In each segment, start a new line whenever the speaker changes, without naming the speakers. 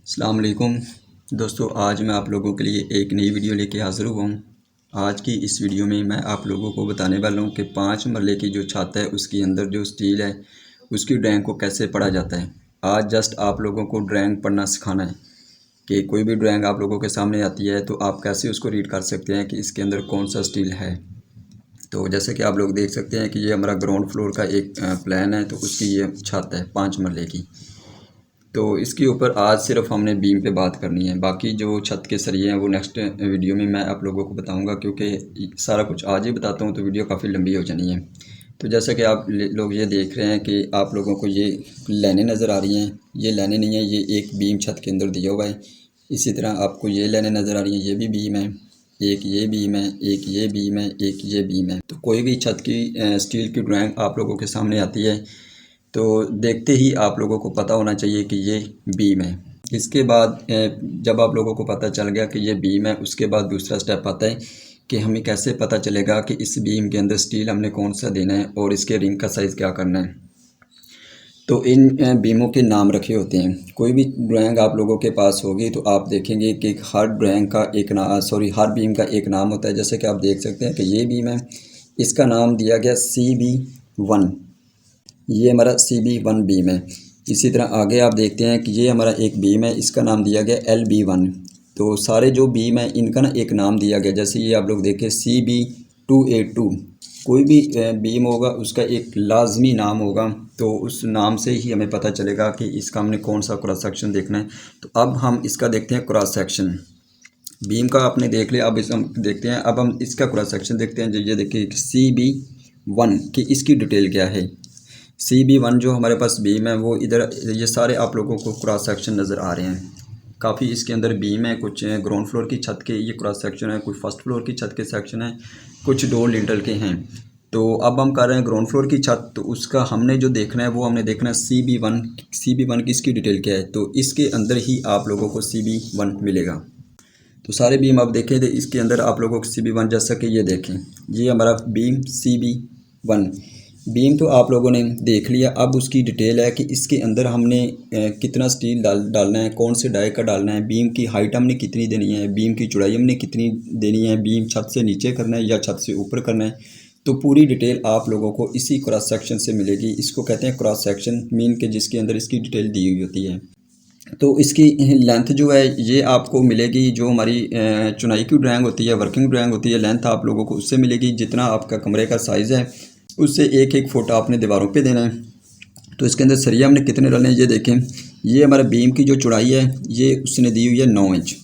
अस्सलाम वालेकुम दोस्तों, आज मैं आप लोगों के लिए एक नई वीडियो लेके हाज़िर हुआ हूँ। आज की इस वीडियो में मैं आप लोगों को बताने वाला हूँ कि 5 मरले की जो छत है उसके अंदर जो स्टील है उसकी ड्राइंग को कैसे पढ़ा जाता है। आज जस्ट आप लोगों को ड्राइंग पढ़ना सिखाना है कि कोई भी ड्राइंग आप लोगों के सामने आती है तो आप कैसे उसको रीड कर सकते हैं कि इसके अंदर कौन सा स्टील है। तो जैसे कि आप लोग देख सकते हैं कि ये हमारा ग्राउंड फ्लोर का एक प्लान है, तो उसकी ये छत है 5 मरले की। तो इसके ऊपर आज सिर्फ हमने बीम पे बात करनी है, बाकी जो छत के सरिये हैं वो नेक्स्ट वीडियो में मैं आप लोगों को बताऊंगा, क्योंकि सारा कुछ आज ही बताता हूँ तो वीडियो काफ़ी लंबी हो जानी है। तो जैसा कि आप लोग ये देख रहे हैं कि आप लोगों को ये लाइनें नज़र आ रही हैं, ये लाइनें नहीं है, ये एक बीम छत के अंदर दिया हुआ है। इसी तरह आपको ये लाइनें नज़र आ रही हैं, ये भी बीम है, एक ये बीम है, एक ये बीम है, एक ये बीम है। तो कोई भी छत की स्टील की ड्राइंग आप लोगों के सामने आती है तो देखते ही आप लोगों को पता होना चाहिए कि ये बीम है। इसके बाद जब आप लोगों को पता चल गया कि ये बीम है, उसके बाद दूसरा स्टेप आता है कि हमें कैसे पता चलेगा कि इस बीम के अंदर स्टील हमने कौन सा देना है और इसके रिंग का साइज़ क्या करना है। तो इन बीमों के नाम रखे होते हैं। कोई भी ड्राइंग आप लोगों के पास होगी तो आप देखेंगे कि हर ड्राइंग का एक हर बीम का एक नाम होता है। जैसे कि आप देख सकते हैं कि ये बीम है, इसका नाम दिया गया CB1, ये हमारा CB1 बीम है। इसी तरह आगे आप देखते हैं कि ये हमारा एक बीम है, इसका नाम दिया गया LB1। तो सारे जो बीम है इनका ना एक नाम दिया गया, जैसे ये आप लोग देखें CB2A2। कोई भी बीम होगा उसका एक लाजमी नाम होगा, तो उस नाम से ही हमें पता चलेगा कि इसका हमने कौन सा क्रॉस सेक्शन देखना है। तो अब हम इसका देखते हैं क्रॉस सेक्शन। बीम का आपने देख लिया, अब इस हम देखते हैं, अब हम इसका क्रॉस सेक्शन देखते हैं। जो ये देखिए CB1 की इसकी डिटेल क्या है। CB1 जो हमारे पास बीम है वो इधर, ये सारे आप लोगों को क्रॉस सेक्शन नज़र आ रहे हैं। काफ़ी इसके अंदर बीम है, कुछ ग्राउंड फ्लोर की छत के ये क्रॉस सेक्शन है, कुछ फर्स्ट फ्लोर की छत के सेक्शन है, कुछ डोर लिंटल के हैं। तो अब हम कर रहे हैं ग्राउंड फ्लोर की छत, तो उसका हमने जो देखना है वो हमने देखना है CB1 की इसकी डिटेल क्या है। तो इसके अंदर ही आप लोगों को CB1 मिलेगा। तो सारे बीम आप देखें तो इसके अंदर आप लोगों को CB1, जैसा कि ये देखें, ये हमारा बीम CB1 बीम तो आप लोगों ने देख लिया। अब उसकी डिटेल है कि इसके अंदर हमने कितना स्टील डालना है, कौन से डाई का डालना है, बीम की हाइट हमने कितनी देनी है, बीम की चौड़ाई हमने कितनी देनी है, बीम छत से नीचे करना है या छत से ऊपर करना है। तो पूरी डिटेल आप लोगों को इसी क्रॉस सेक्शन से मिलेगी। इसको कहते हैं क्रॉस सेक्शन, मीन के जिसके अंदर इसकी डिटेल दी हुई होती है। तो इसकी लेंथ जो है ये आपको मिलेगी, जो हमारी चुनाई की ड्राइंग होती है, वर्किंग ड्राइंग होती है, लेंथ आप लोगों को उससे मिलेगी। जितना आपका कमरे का साइज़ है उससे एक एक फुट आपने दीवारों पे देना है। तो इसके अंदर सरिया हमने कितने डालने हैं, ये देखें, ये हमारा बीम की जो चौड़ाई है ये उसने दी हुई है 9 इंच।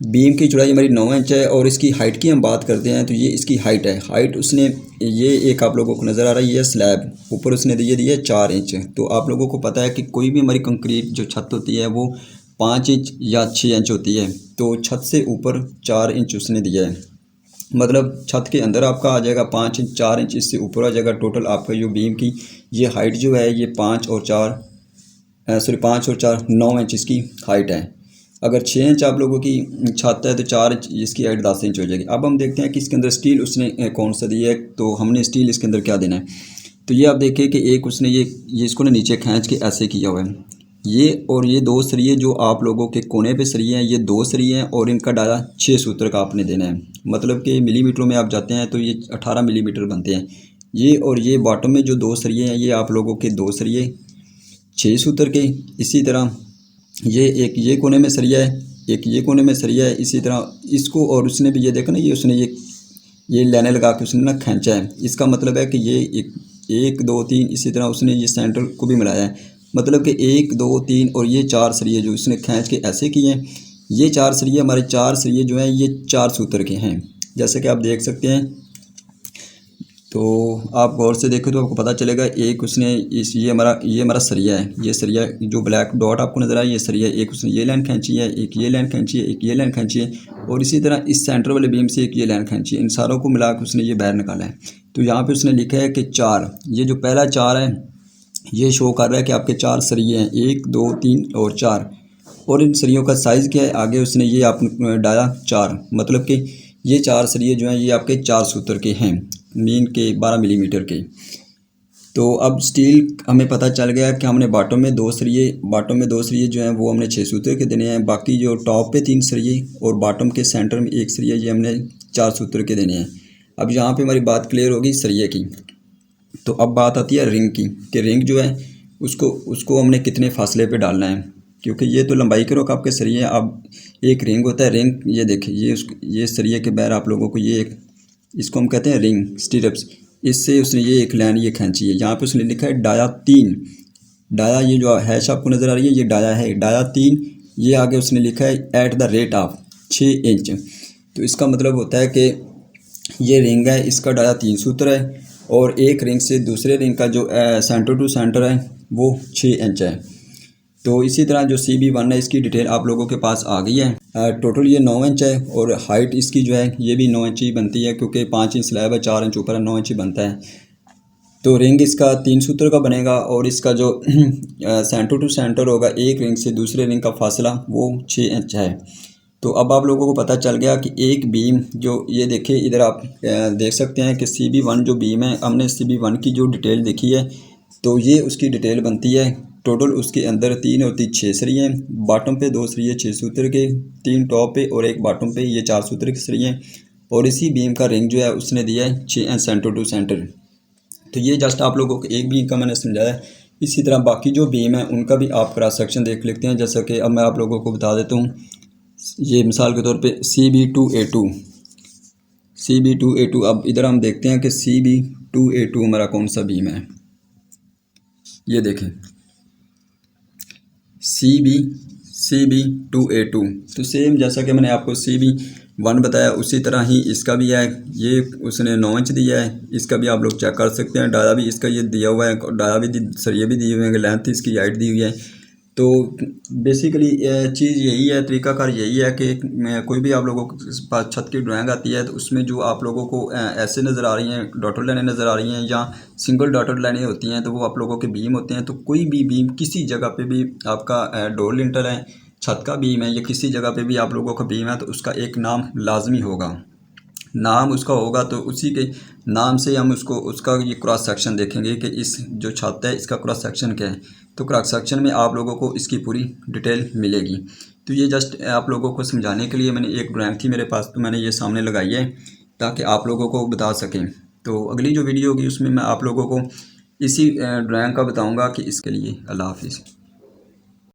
बीम की चौड़ाई हमारी 9 इंच है। और इसकी हाइट की हम बात करते हैं तो ये इसकी हाइट है। हाइट उसने, ये एक आप लोगों को नज़र आ रहा है, ये स्लैब ऊपर उसने दी है 4 इंच। तो आप लोगों को पता है कि कोई भी हमारी कंक्रीट जो छत होती है वो 5 इंच या 6 इंच होती है, तो छत से ऊपर 4 इंच उसने दिया है। मतलब छत के अंदर आपका आ जाएगा 5 इंच, 4 इंच इससे ऊपर आ जाएगा। टोटल आपका जो बीम की ये हाइट जो है ये 5 और 4 9 इंच इसकी हाइट है। अगर 6 इंच आप लोगों की छत है तो 4 इंच इसकी हाइट 10 इंच हो जाएगी। अब हम देखते हैं कि इसके अंदर स्टील उसने कौन सा दिया है, तो हमने स्टील इसके अंदर क्या देना है। तो ये आप देखिए कि एक उसने ये इसको ना नीचे खींच के ऐसे किया हुआ है, ये और ये 2 सरिये जो आप लोगों के कोने पे सरिये हैं, ये 2 सरिये हैं और इनका डाला 6 सूत्र का आपने देना है। मतलब कि मिलीमीटरों में आप जाते हैं तो ये 18 मिलीमीटर बनते हैं। ये और ये बॉटम में जो 2 सरिये हैं ये आप लोगों के 2 सरिये 6 सूत्र के। इसी तरह ये एक ये कोने में सरिया है, एक ये कोने में सरिया है। इसी तरह इसको, और उसने भी ये देखा ना, ये उसने ये लाइनें लगा के उसने ना खींचा है। इसका मतलब है कि ये 1 2 3, इसी तरह उसने ये सेंटर को भी मिलाया है। मतलब कि 1 2 3 और ये 4 सरिये जो इसने खींच के ऐसे किए हैं। ये 4 सरिये, हमारे 4 सरिये जो हैं ये 4 सूत्र के हैं, जैसे कि आप देख सकते हैं। तो आप गौर से देखें तो आपको पता चलेगा, एक उसने ये हमारा सरिया है, ये सरिया जो ब्लैक डॉट आपको नज़र आया, ये सरिया, एक उसने ये लाइन खींची है, एक ये लाइन खींची है, एक ये लाइन खींची है, और इसी तरह इस सेंटर वाले बीम से एक ये लाइन खींची है। इन सारों को मिला के उसने ये बाहर निकाला है। तो यहाँ पे उसने लिखा है कि 4, ये जो पहला 4 है ये शो कर रहा है कि आपके 4 सरिये हैं, 1 2 3 और 4। और इन सरियों का साइज़ क्या है, आगे उसने ये आप डाला 4, मतलब कि ये 4 सरिये जो हैं ये आपके 4 सूत्र के हैं, मीन के 12 मिलीमीटर के। तो अब स्टील हमें पता चल गया कि हमने बॉटम में दो सरिये जो हैं वो हमने 6 सूत्र के देने हैं, बाकी जो टॉप पे 3 सरिये और बॉटम के सेंटर में 1 सरिया ये हमने 4 सूत्र के देने हैं। अब यहाँ पे हमारी बात क्लियर होगी सरिये की। तो अब बात आती है रिंग की, कि रिंग जो है उसको हमने कितने फासले पे डालना है, क्योंकि ये तो लंबाई के रुख आपके सरिये हैं। अब एक रिंग होता है, रिंग ये देखिए ये सरिये के बैर आप लोगों को ये इसको हम कहते हैं रिंग स्टीरप्स। इससे उसने ये एक लाइन ये खींची है, यहाँ पे उसने लिखा है डाया 3। डाया ये जो हैश आपको नज़र आ रही है ये डाया है, डाया 3। ये आगे उसने लिखा है at the rate of 6 inch. तो इसका मतलब होता है कि ये रिंग है, इसका डाया 3 सूत्र है और एक रिंग से दूसरे रिंग का जो सेंटर टू सेंटर है वो 6 इंच है। तो इसी तरह जो CB1 है इसकी डिटेल आप लोगों के पास आ गई है। टोटल ये 9 इंच है और हाइट इसकी जो है ये भी 9 इंच ही बनती है, क्योंकि 5 इंच स्लैब है, 4 इंच ऊपर है, 9 इंच ही बनता है। तो रिंग इसका 3 सूत्र का बनेगा और इसका जो सेंटर टू सेंटर होगा एक रिंग से दूसरे रिंग का फासला वो 6 इंच है। तो अब आप लोगों को पता चल गया कि एक बीम जो ये देखिए इधर आप देख सकते हैं कि CB1 जो बीम है, हमने CB1 की जो डिटेल देखी है तो ये उसकी डिटेल बनती है। टोटल उसके अंदर 3 और 3 6 सरिये, बॉटम पे 2 सरिये 6 सूत्र के, 3 टॉप पे और एक बॉटम पे, ये 4 सूत्र के सरिये। और इसी बीम का रिंग जो है उसने दिया है 6 इंच सेंटर टू सेंटर। तो ये जस्ट आप लोगों को एक बीम का मैंने समझाया। इसी तरह बाकी जो बीम है उनका भी आप क्रॉस सेक्शन देख लेते हैं। जैसा कि अब मैं आप लोगों को बता देता हूँ, ये मिसाल के तौर पे CB2A2। अब इधर हम देखते हैं कि CB2A2 हमारा कौन सा बीम है। ये देखें CB2A2। तो सेम जैसा कि मैंने आपको CB1 बताया उसी तरह ही इसका भी है। ये उसने 9 इंच दिया है, इसका भी आप लोग चेक कर सकते हैं। डाया भी इसका ये दिया हुआ है, डाया भी सरिये भी दिए हुए हैं, लेंथ इसकी हाइट दी हुई है। तो बेसिकली चीज़ यही है, तरीकाकार यही है कि कोई भी आप लोगों के पास छत की ड्राइंग आती है तो उसमें जो आप लोगों को ऐसे नज़र आ रही हैं, डॉटेड लाइनें नज़र आ रही हैं या सिंगल डॉटेड लाइनें होती हैं, तो वो आप लोगों के बीम होते हैं। तो कोई भी बीम किसी जगह पे भी आपका डोर लिंटर है, छत का बीम है या किसी जगह पे भी आप लोगों का बीम है तो उसका एक नाम लाजमी होगा। नाम उसका होगा तो उसी के नाम से हम उसका ये क्रॉस सेक्शन देखेंगे कि इस जो छत है इसका क्रॉस सेक्शन क्या है। तो क्रॉस सेक्शन में आप लोगों को इसकी पूरी डिटेल मिलेगी। तो ये जस्ट आप लोगों को समझाने के लिए मैंने एक ड्राइंग थी मेरे पास तो मैंने ये सामने लगाई है ताकि आप लोगों को बता सकें। तो अगली जो वीडियो होगी उसमें मैं आप लोगों को इसी ड्राइंग का बताऊँगा कि इसके लिए। अल्लाह हाफिज़।